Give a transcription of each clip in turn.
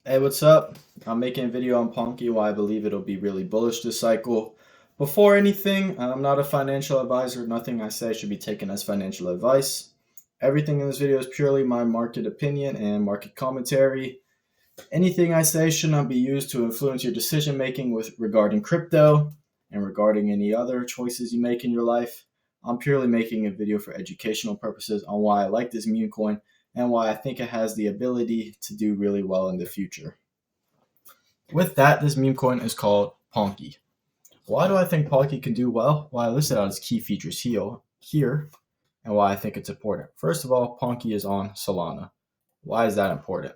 Hey, what's up? I'm making a video on Ponke, why I believe it'll be really bullish this cycle. Before anything, I'm not a financial advisor. Nothing I say should be taken as financial advice. Everything in this video is purely my market opinion and market commentary. Anything I say should not be used to influence your decision making with regarding crypto and regarding any other choices you make in your life. I'm purely making a video for educational purposes on why I like this meme coin and why I think it has the ability to do really well in the future. With that, this meme coin is called Ponke. Why do I think Ponke can do well? Well, I listed out its key features here and why I think it's important. First of all, Ponke is on Salana. Why is that important?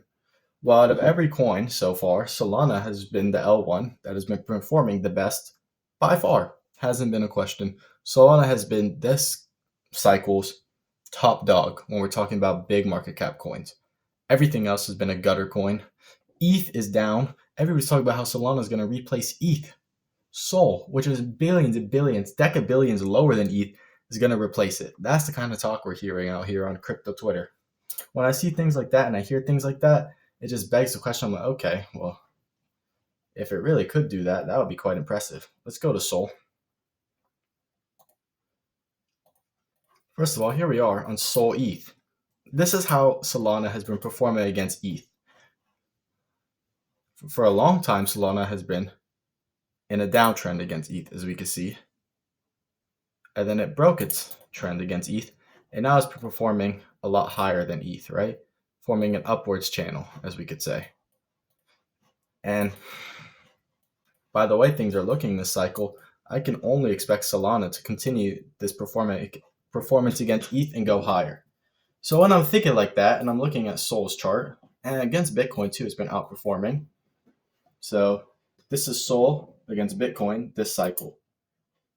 Well, out of every coin so far, Salana has been the L1 that has been performing the best by far. Hasn't been a question. Solana has been this cycle's top dog when we're talking about big market cap coins. Everything else has been a gutter coin. ETH is down. Everybody's talking about how Solana is going to replace ETH. Sol, which is billions and billions, decabillions lower than ETH, is going to replace it. That's the kind of talk we're hearing out here on crypto Twitter. When I see things like that and I hear things like that, it just begs the question. I'm like, okay, well, if it really could do that, that would be quite impressive. Let's go to Sol. First of all, here we are on Sol ETH. This is how Solana has been performing against ETH. For a long time, Solana has been in a downtrend against ETH, as we can see. And then it broke its trend against ETH, and now it's performing a lot higher than ETH, right? Forming an upwards channel, as we could say. And by the way things are looking this cycle, I can only expect Solana to continue this performance against ETH and go higher. So when I'm thinking like that, and I'm looking at Sol's chart, and against Bitcoin too, it's been outperforming. So this is Sol against Bitcoin this cycle.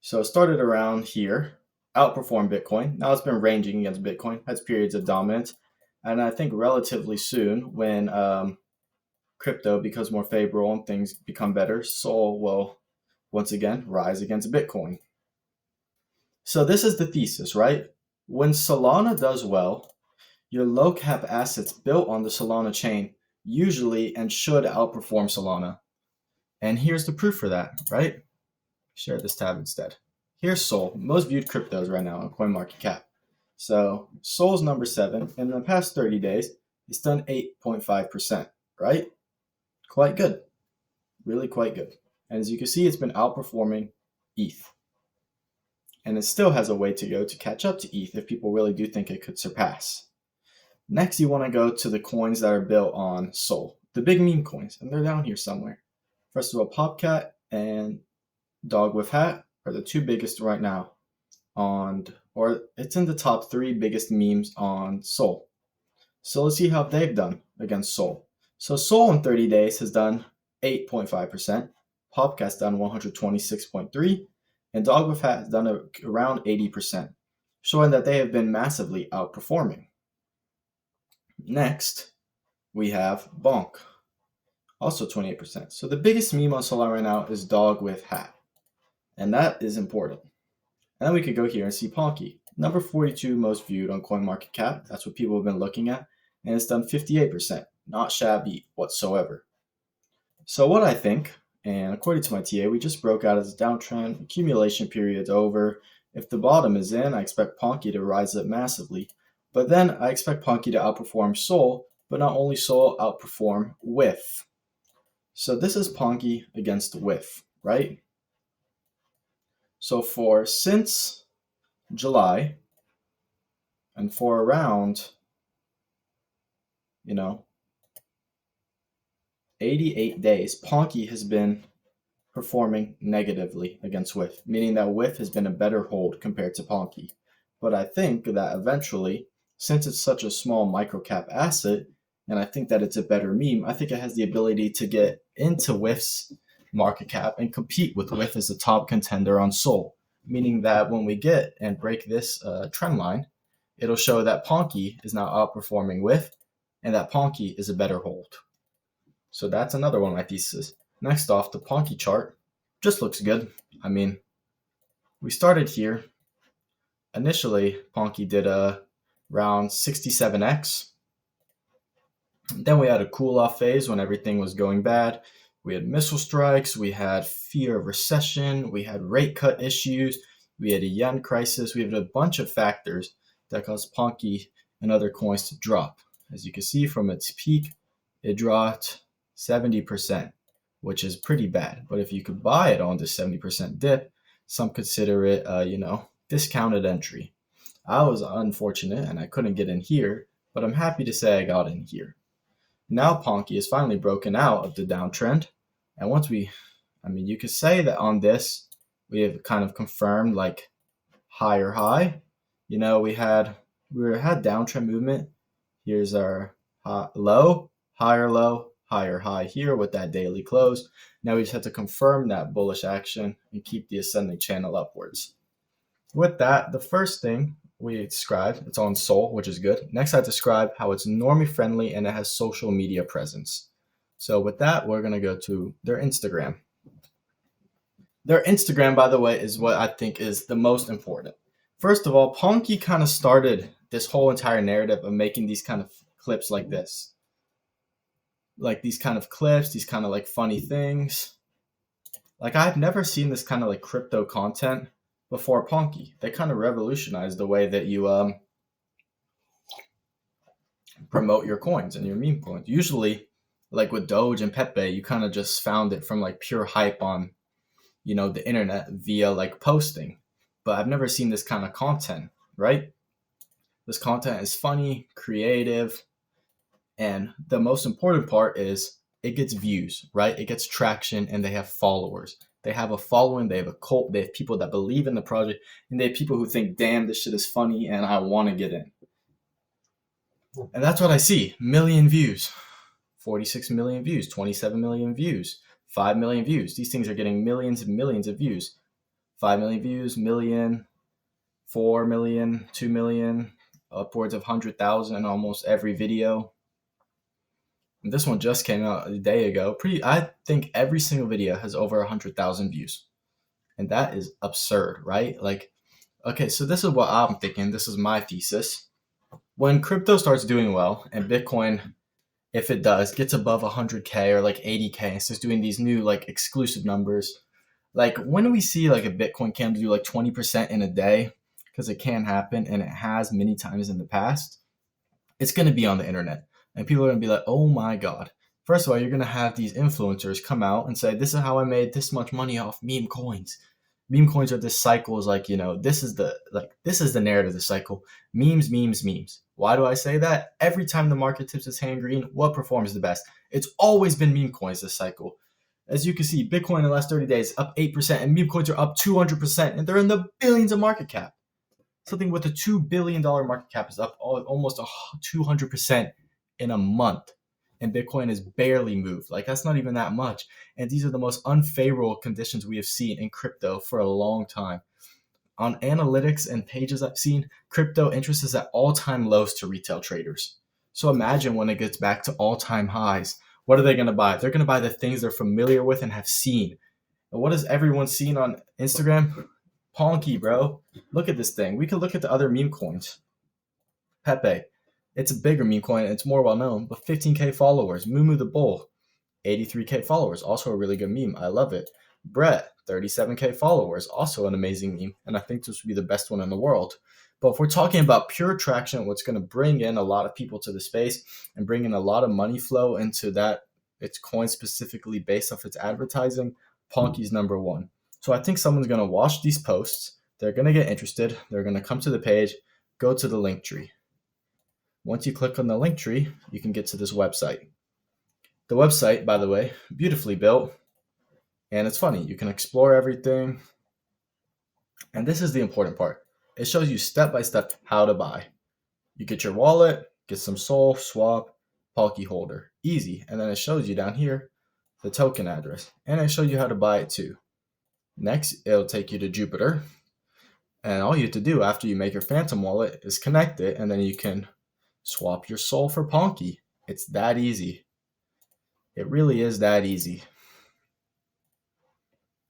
So it started around here, outperformed Bitcoin. Now it's been ranging against Bitcoin, has periods of dominance. And I think relatively soon, when crypto becomes more favorable and things become better, Sol will once again rise against Bitcoin. So this is the thesis, right? When Solana does well, your low cap assets built on the Solana chain usually and should outperform Solana. And here's the proof for that, right? Share this tab instead. Here's Sol, most viewed cryptos right now on CoinMarketCap. So Sol's number 7. In the past 30 days, it's done 8.5%, right? Quite good. Really quite good. And as you can see, it's been outperforming ETH. And it still has a way to go to catch up to ETH if people really do think it could surpass. Next, you want to go to the coins that are built on Sol, the big meme coins, and they're down here somewhere. First of all, Popcat and Dog with Hat are the two biggest right now or it's in the top 3 biggest memes on Sol. So let's see how they've done against Sol. So Sol in 30 days has done 8.5%, Popcat's done 126.3%, and Dog with Hat has done around 80%, showing that they have been massively outperforming. Next, we have Bonk, also 28%. So the biggest meme on Solana right now is Dog with Hat, and that is important. And then we could go here and see Ponke, number 42 most viewed on CoinMarketCap. That's what people have been looking at, and it's done 58%, not shabby whatsoever. So what I think, and according to my TA, we just broke out as a downtrend, accumulation period's over. If the bottom is in, I expect Ponke to rise up massively. But then I expect Ponke to outperform Sol, but not only Sol, outperform WIF. So this is Ponke against WIF, right? So since July, and for around, 88 days, Ponke has been performing negatively against WIF, meaning that WIF has been a better hold compared to Ponke. But I think that eventually, since it's such a small microcap asset, and I think that it's a better meme, I think it has the ability to get into WIF's market cap and compete with WIF as a top contender on Sol, meaning that when we get and break this trend line, it'll show that Ponke is now outperforming WIF and that Ponke is a better hold. So that's another one of my theses. Next off, the Ponke chart just looks good. I mean, we started here. Initially, Ponke did around 67x. Then we had a cool off phase when everything was going bad. We had missile strikes, we had fear of recession, we had rate cut issues, we had a yen crisis, we had a bunch of factors that caused Ponke and other coins to drop. As you can see from its peak, it dropped 70%, which is pretty bad. But if you could buy it on this 70% dip, some consider it, discounted entry. I was unfortunate and I couldn't get in here, but I'm happy to say I got in here. Now Ponke is finally broken out of the downtrend. And you could say that on this, we have kind of confirmed like higher high. We had downtrend movement. Here's our low, higher high here with that daily close. Now we just have to confirm that bullish action and keep the ascending channel upwards. With that, the first thing we described, it's on Sol, which is good. Next, I describe how it's normie friendly and it has social media presence. So with that, we're going to go to their Instagram. Their Instagram, by the way, is what I think is the most important. First of all, Ponke kind of started this whole entire narrative of making these kind of clips like this. Like these kind of clips, these kind of like funny things. Like I've never seen this kind of like crypto content before Ponke. They kind of revolutionized the way that you promote your coins and your meme coins. Usually, like with Doge and Pepe, you kind of just found it from like pure hype on, the internet via like posting. But I've never seen this kind of content, right? This content is funny, creative, and the most important part is it gets views, right? It gets traction and they have followers. They have a following, they have a cult, they have people that believe in the project, and they have people who think, damn, this shit is funny and I want to get in. And that's what I see. Million views, 46 million views, 27 million views, 5 million views. These things are getting millions and millions of views. 5 million views, million, 4 million, 2 million, upwards of 100,000 almost every video. And this one just came out a day ago. I think every single video has over 100,000 views. And that is absurd, right? Like, okay, so this is what I'm thinking. This is my thesis. When crypto starts doing well and Bitcoin, if it does, gets above 100K or like 80K and starts doing these new like exclusive numbers, like when we see like a Bitcoin candle do like 20% in a day, because it can happen and it has many times in the past, it's going to be on the internet. And people are going to be like, oh my God. First of all, you're going to have these influencers come out and say, this is how I made this much money off meme coins. Meme coins are this cycle is like, this is the narrative of the cycle. Memes, memes, memes. Why do I say that? Every time the market tips its hand green, what performs the best? It's always been meme coins this cycle. As you can see, Bitcoin in the last 30 days up 8% and meme coins are up 200% and they're in the billions of market cap. Something with a $2 billion market cap is up almost 200% in a month. And Bitcoin is barely moved. Like that's not even that much. And these are the most unfavorable conditions we have seen in crypto for a long time. On analytics and pages I've seen, crypto interest is at all-time lows to retail traders. So imagine when it gets back to all-time highs, what are they going to buy? They're going to buy the things they're familiar with and have seen. And what has everyone seen on Instagram? Ponke, bro. Look at this thing. We could look at the other meme coins. Pepe. It's a bigger meme coin. It's more well known, but 15K followers. Moo the Bull, 83K followers. Also a really good meme. I love it. Brett, 37K followers. Also an amazing meme. And I think this would be the best one in the world. But if we're talking about pure traction, what's going to bring in a lot of people to the space and bring in a lot of money flow into that, its coin specifically based off its advertising, Ponke's number one. So I think someone's going to watch these posts. They're going to get interested. They're going to come to the page, go to the link tree. Once you click on the link tree, you can get to this website. The website, by the way, beautifully built. And it's funny. You can explore everything. And this is the important part. It shows you step-by-step how to buy. You get your wallet, get some Sol, swap, Ponke holder. Easy. And then it shows you down here the token address. And it shows you how to buy it too. Next, it'll take you to Jupiter. And all you have to do after you make your Phantom wallet is connect it, and then you can swap your Sol for Ponke. It's that easy. It really is that easy.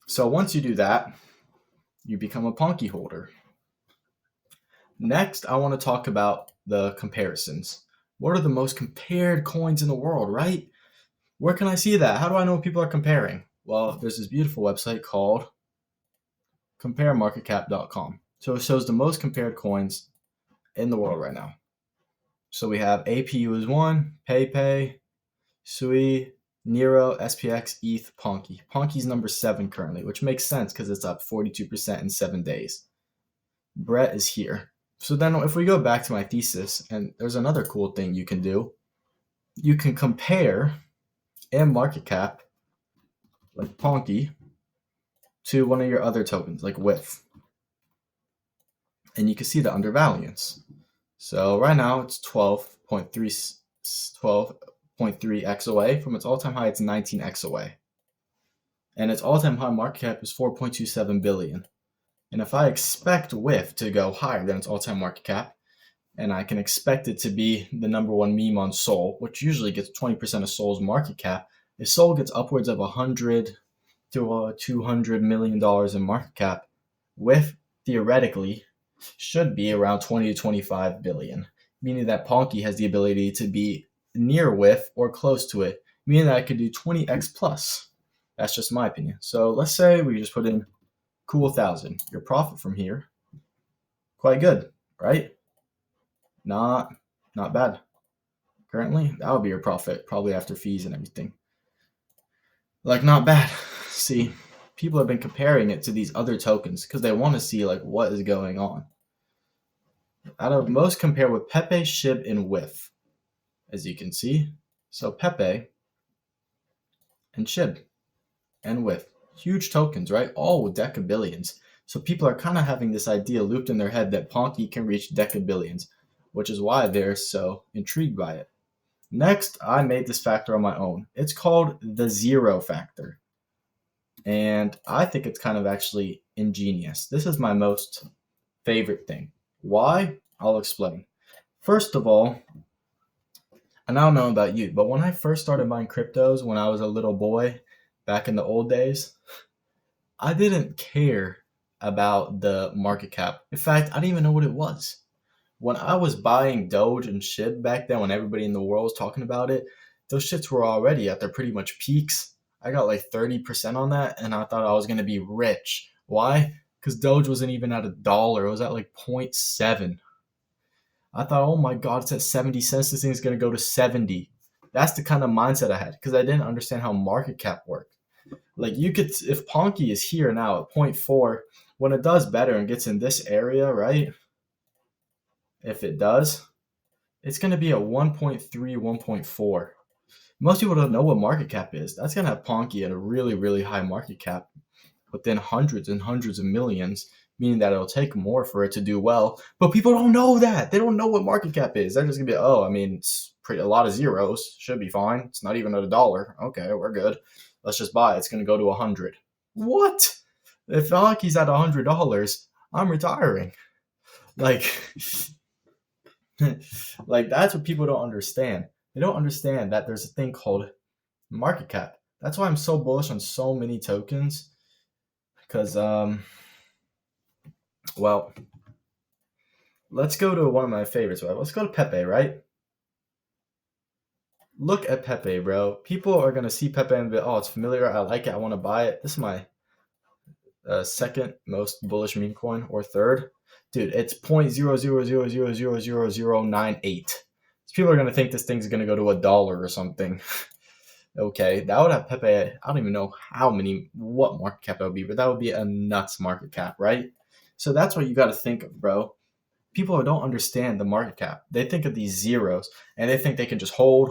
So once you do that, you become a Ponke holder. Next, I want to talk about the comparisons. What are the most compared coins in the world, right? Where can I see that? How do I know what people are comparing? Well, there's this beautiful website called comparemarketcap.com. So it shows the most compared coins in the world right now. So we have APU is 1, PayPay, Sui, Nero, SPX, ETH, Ponke. Ponke's number 7 currently, which makes sense because it's up 42% in 7 days. Brett is here. So then if we go back to my thesis, and there's another cool thing you can do. You can compare in market cap, like Ponke, to one of your other tokens, like WIF. And you can see the undervaluance. So right now it's 12.3x away. From its all-time high, it's 19x away. And its all-time high market cap is 4.27 billion. And if I expect WIF to go higher than its all-time market cap, and I can expect it to be the number one meme on Sol, which usually gets 20% of Sol's market cap, if Sol gets upwards of $100 to $200 million in market cap, WIF theoretically should be around 20 to 25 billion, meaning that Ponke has the ability to be near WIF or close to it, meaning that I could do 20x plus. That's just my opinion. So let's say we just put in cool 1,000. Your profit from here, quite good, right? Not bad. Currently, that would be your profit, probably after fees and everything. Like, not bad. See, people have been comparing it to these other tokens because they want to see like what is going on. Out of most compare with Pepe, SHIB, and WIF, as you can see. So Pepe and SHIB and WIF, huge tokens, right? All with decabillions. So people are kind of having this idea looped in their head that Ponke can reach decabillions, which is why they're so intrigued by it. Next, I made this factor on my own. It's called the zero factor. And I think it's kind of actually ingenious. This is my most favorite thing. Why? I'll explain. First of all, and I don't know about you, but when I first started buying cryptos when I was a little boy back in the old days, I didn't care about the market cap. In fact, I didn't even know what it was. When I was buying Doge and SHIB back then, when everybody in the world was talking about it, those shits were already at their pretty much peaks. I got like 30% on that, and I thought I was going to be rich. Why? Because Doge wasn't even at $1. It was at like 0.7. I thought, oh my God, it's at 70 cents. This thing is going to go to 70. That's the kind of mindset I had because I didn't understand how market cap worked. Like you could, if Ponke is here now at 0.4, when it does better and gets in this area, right? If it does, it's going to be at 1.3, 1.4. Most people don't know what market cap is. That's going to have Ponke at a really, really high market cap within hundreds and hundreds of millions, meaning that it'll take more for it to do well. But people don't know that. They don't know what market cap is. They're just going to be, oh, I mean, it's a lot of zeros. Should be fine. It's not even at $1. Okay, we're good. Let's just buy it. It's going to go to 100. What? If Ponke's at $100, I'm retiring. Like, like that's what people don't understand. They don't understand that there's a thing called market cap. That's why I'm so bullish on so many tokens. Because, well, let's go to one of my favorites. Let's go to Pepe, right? Look at Pepe, bro. People are going to see Pepe and be, oh, it's familiar. I like it. I want to buy it. This is my second most bullish meme coin, or third. Dude, it's 0.000000098. So people are going to think this thing's going to go to $1 or something. Okay, that would have Pepe. I don't even know what market cap that would be, but that would be a nuts market cap, right? So that's what you got to think of, bro. People don't understand the market cap. They think of these zeros, and they think they can just hold,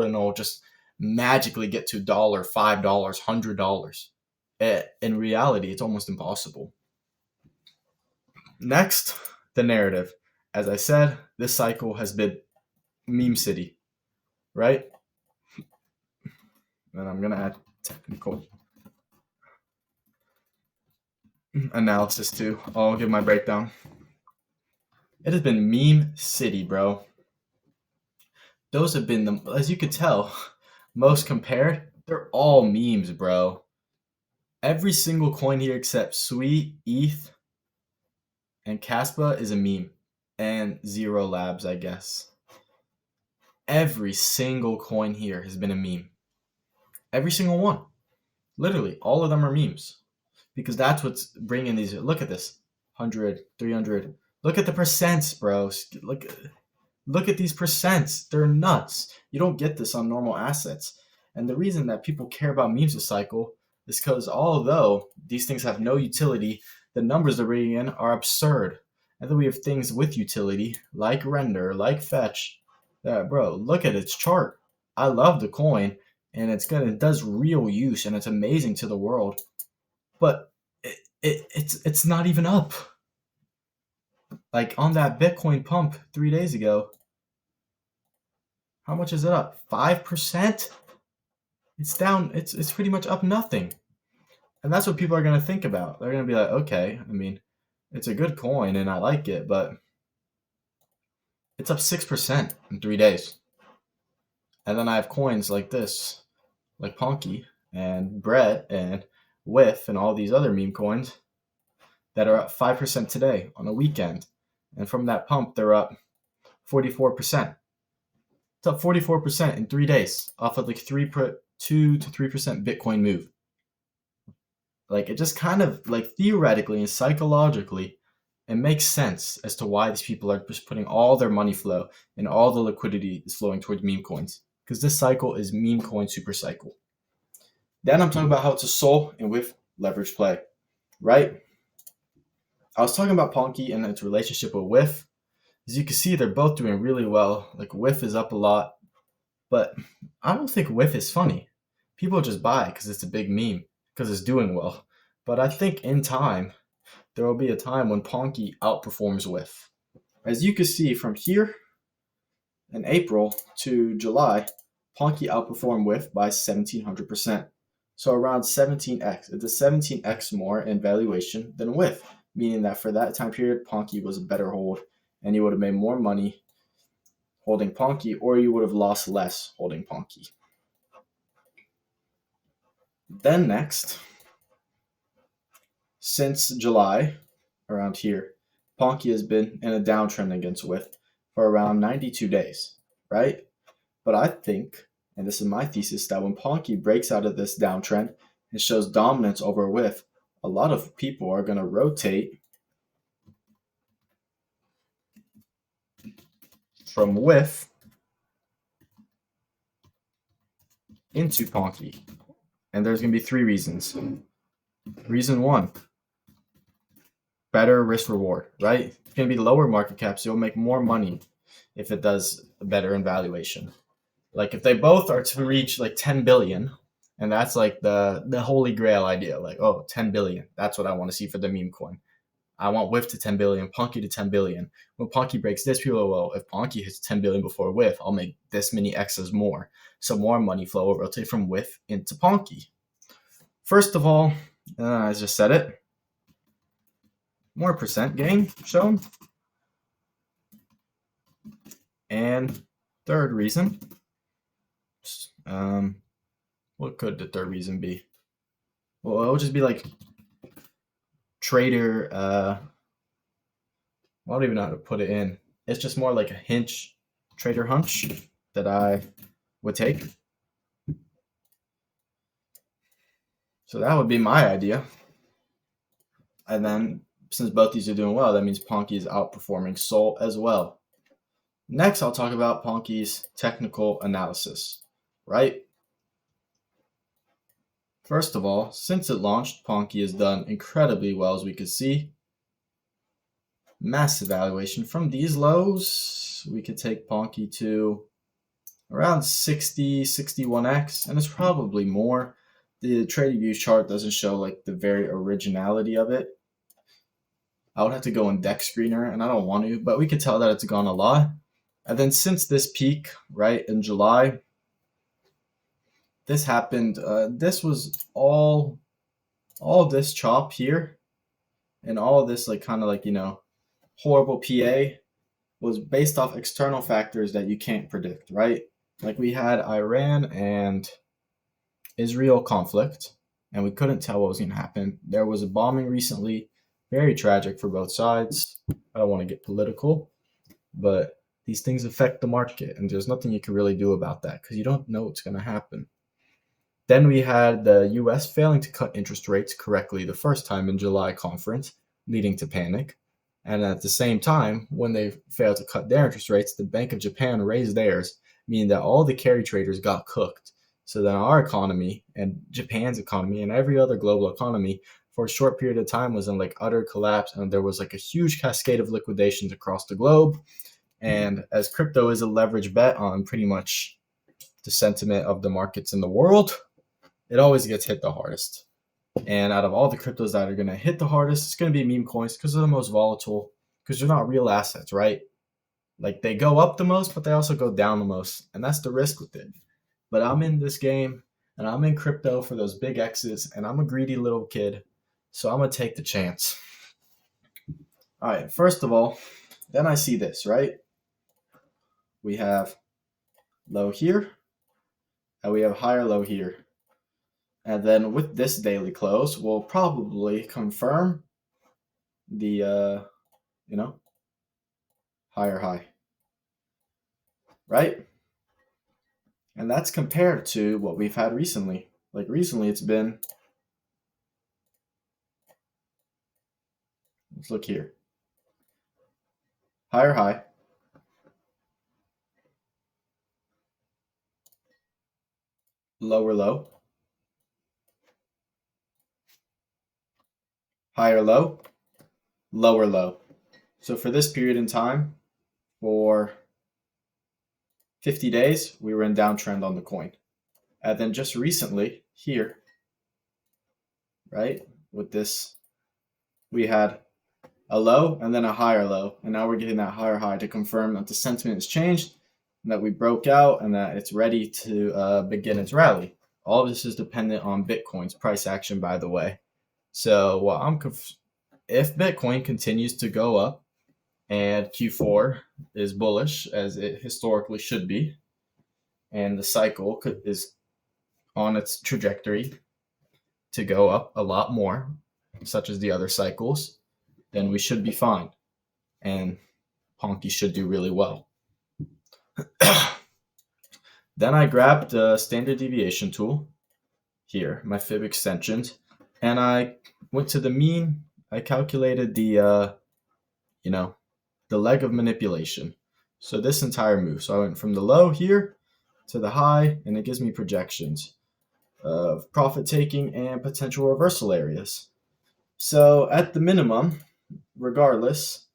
and it'll just magically get to $1, $5, $100. In reality, it's almost impossible. Next, the narrative. As I said, this cycle has been meme city, right? And I'm going to add technical analysis too. I'll give my breakdown. It has been meme city, bro. Those have been, as you could tell, most compared. They're all memes, bro. Every single coin here except Sui, ETH, and Caspa is a meme. And Zero Labs, I guess. every single coin here has been a meme. Every single one. Literally, all of them are memes. Because that's what's bringing these. Look at this. 100, 300. Look at the percents, bro. Look at these percents. They're nuts. You don't get this on normal assets. And the reason that people care about memes this cycle is because although these things have no utility, the numbers they're bringing in are absurd. And then we have things with utility, like render, like fetch. Bro, look at its chart. I love the coin, and it does real use, and it's amazing to the world. But it's not even up. Like on that Bitcoin pump 3 days ago, how much is it up? 5%? It's down. It's pretty much up nothing. And that's what people are going to think about. They're going to be like, okay, I mean, it's a good coin and I like it, but it's up 6% in 3 days. And then I have coins like this, like Ponke and Brett and Whiff and all these other meme coins that are up 5% today on a weekend. And from that pump, they're up 44%. It's up 44% in 3 days off of like 2 to 3% Bitcoin move. Like it just kind of like theoretically and psychologically, it makes sense as to why these people are just putting all their money flow and all the liquidity is flowing towards meme coins. Because this cycle is meme coin super cycle. Then I'm talking about how it's a SOL and with leverage play, right? I was talking about Ponke and its relationship with Whiff. As you can see, they're both doing really well. Like Whiff is up a lot, but I don't think Whiff is funny. People just buy it because it's a big meme, because it's doing well. But I think in time, there will be a time when Ponke outperforms Whiff. As you can see from here in April to July, Ponke outperformed Whiff by 1,700%. So around 17x. It's a 17x more in valuation than Whiff, meaning that for that time period, Ponke was a better hold, and you would have made more money holding Ponke, or you would have lost less holding Ponke. Then next, since July, around here, Ponke has been in a downtrend against Whiff for around 92 days, right? But I think, and this is my thesis, that when Ponke breaks out of this downtrend and shows dominance over Whiff, a lot of people are going to rotate from Whiff into Ponke. And there's going to be 3 reasons. Reason 1, better risk reward, right? It's going to be lower market cap, so you'll make more money if it does better in valuation. Like if they both are to reach like 10 billion, and that's like the holy grail idea, like, oh, 10 billion, that's what I want to see for the meme coin. I want Whiff to 10 billion, Ponke to 10 billion. When Ponke breaks this, people are, well, if Ponke hits 10 billion before Whiff, I'll make this many X's more. So more money flow will rotate from Whiff into Ponke. First of all, I just said it, more percent gain shown. And third reason, what could the third reason be? Well, it would just be like trader, I don't even know how to put it in. It's just more like a trader hunch that I would take. So that would be my idea. And then since both these are doing well, that means Ponke is outperforming SOL as well. Next, I'll talk about Ponke's technical analysis, right? First of all, since it launched, Ponke has done incredibly well, as we can see. Massive valuation. From these lows, we could take Ponke to around 60, 61x, and it's probably more. The TradingView chart doesn't show like the very originality of it. I would have to go in deck screener, and I don't want to, but we could tell that it's gone a lot. And then since this peak, right, in July, this happened. This was all this chop here, and all this like kind of like, horrible PA was based off external factors that you can't predict, right? Like we had Iran and Israel conflict, and we couldn't tell what was going to happen. There was a bombing recently, very tragic for both sides. I don't want to get political, but These things affect the market, and there's nothing you can really do about that because you don't know what's going to happen. Then we had the US failing to cut interest rates correctly the first time in July conference, leading to panic. And at the same time, when they failed to cut their interest rates, the Bank of Japan raised theirs, meaning that all the carry traders got cooked. So then our economy and Japan's economy and every other global economy for a short period of time was in like utter collapse, and there was like a huge cascade of liquidations across the globe. And as crypto is a leverage bet on pretty much the sentiment of the markets in the world, it always gets hit the hardest. And out of all the cryptos that are going to hit the hardest, it's going to be meme coins because they're the most volatile, because they're not real assets, right? Like they go up the most, but they also go down the most. And that's the risk with it. But I'm in this game and I'm in crypto for those big X's, and I'm a greedy little kid. So I'm going to take the chance. All right, first of all, then I see this, right? We have low here, and we have higher low here. And then with this daily close, we'll probably confirm the, higher high, right? And that's compared to what we've had recently. Like recently it's been, let's look here. Higher high, lower low, higher low, lower low. So for this period in time, for 50 days, we were in downtrend on the coin. And then just recently here, right, with this, we had a low and then a higher low. And now we're getting that higher high to confirm that the sentiment has changed and that we broke out and that it's ready to begin its rally. All of this is dependent on Bitcoin's price action, by the way. So if Bitcoin continues to go up and Q4 is bullish, as it historically should be, and the cycle is on its trajectory to go up a lot more, such as the other cycles, then we should be fine. And Ponke should do really well. Then I grabbed the standard deviation tool here, my fib extensions, and I went to the mean. I calculated the leg of manipulation. So this entire move. So I went from the low here to the high, and it gives me projections of profit taking and potential reversal areas. So at the minimum, regardless,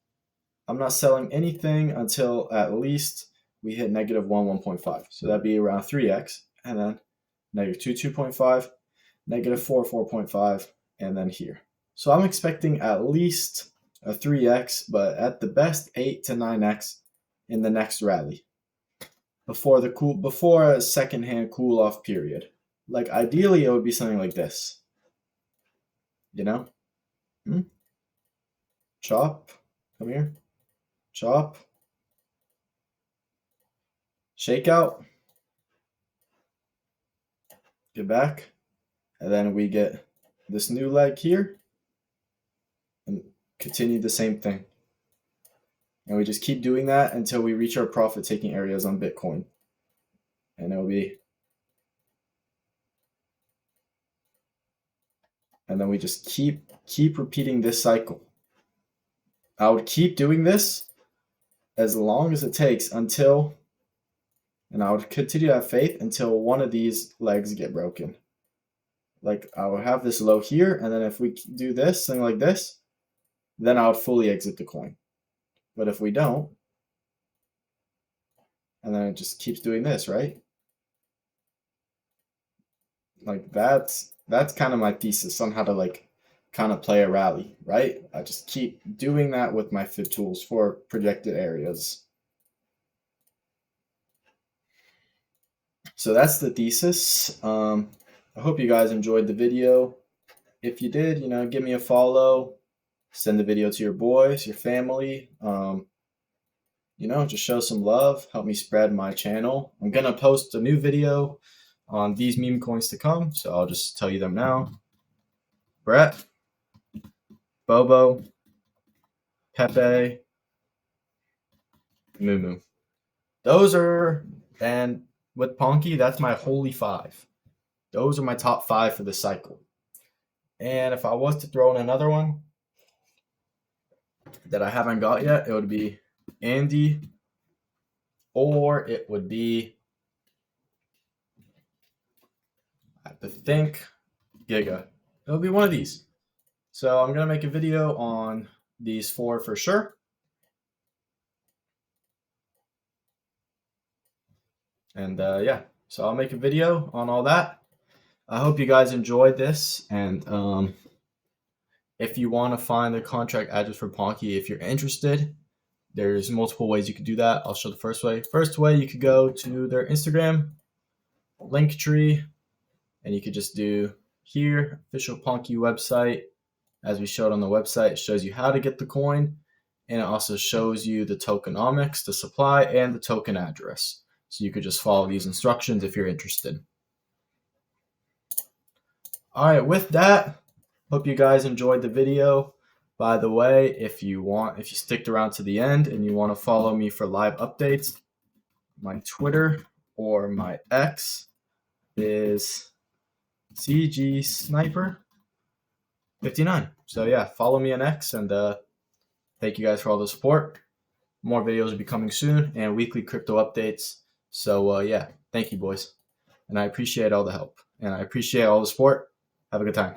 I'm not selling anything until at least we hit negative 1.5. So that'd be around 3x, and then negative 2.5, negative 4.5, and then here. So I'm expecting at least a 3x, but at the best 8 to 9x in the next rally before a secondhand cool off period. Like ideally, it would be something like this. Chop, come here, chop, shakeout, get back, and then we get this new leg here, and continue the same thing. And we just keep doing that until we reach our profit-taking areas on Bitcoin. And it'll be, and then we just keep repeating this cycle. I would keep doing this as long as it takes until, and I would continue to have faith until one of these legs get broken. Like I would have this low here, and then if we do this, something like this, then I would fully exit the coin. But if we don't, and then it just keeps doing this, right? Like that's kind of my thesis on how to like kind of play a rally, right? I just keep doing that with my fib tools for projected areas. So that's the thesis. I hope you guys enjoyed the video. If you did, give me a follow, send the video to your boys, your family. Just show some love, help me spread my channel. I'm gonna post a new video on these meme coins to come, so I'll just tell you them now. Brett, Bobo, Pepe, Moo. those are, and with Ponke, that's my holy five. Those are my top five for the cycle. And if I was to throw in another one that I haven't got yet, it would be Andy, or it would be, I have to think, Giga. It'll be one of these. So I'm gonna make a video on these four for sure. And yeah, so I'll make a video on all that. I hope you guys enjoyed this. And if you want to find the contract address for Ponke, if you're interested, there's multiple ways you could do that. I'll show the first way. First way, you could go to their Instagram, Linktree, and you could just do here, official Ponke website. As we showed on the website, it shows you how to get the coin, and it also shows you the tokenomics, the supply, and the token address. So you could just follow these instructions if you're interested. All right, with that, hope you guys enjoyed the video. By the way, if you sticked around to the end and you want to follow me for live updates, my Twitter or my X is CG Sniper 59. So yeah, follow me on X, and thank you guys for all the support. More videos will be coming soon, and weekly crypto updates. So yeah, thank you, boys, and I appreciate all the help, and I appreciate all the support. Have a good time.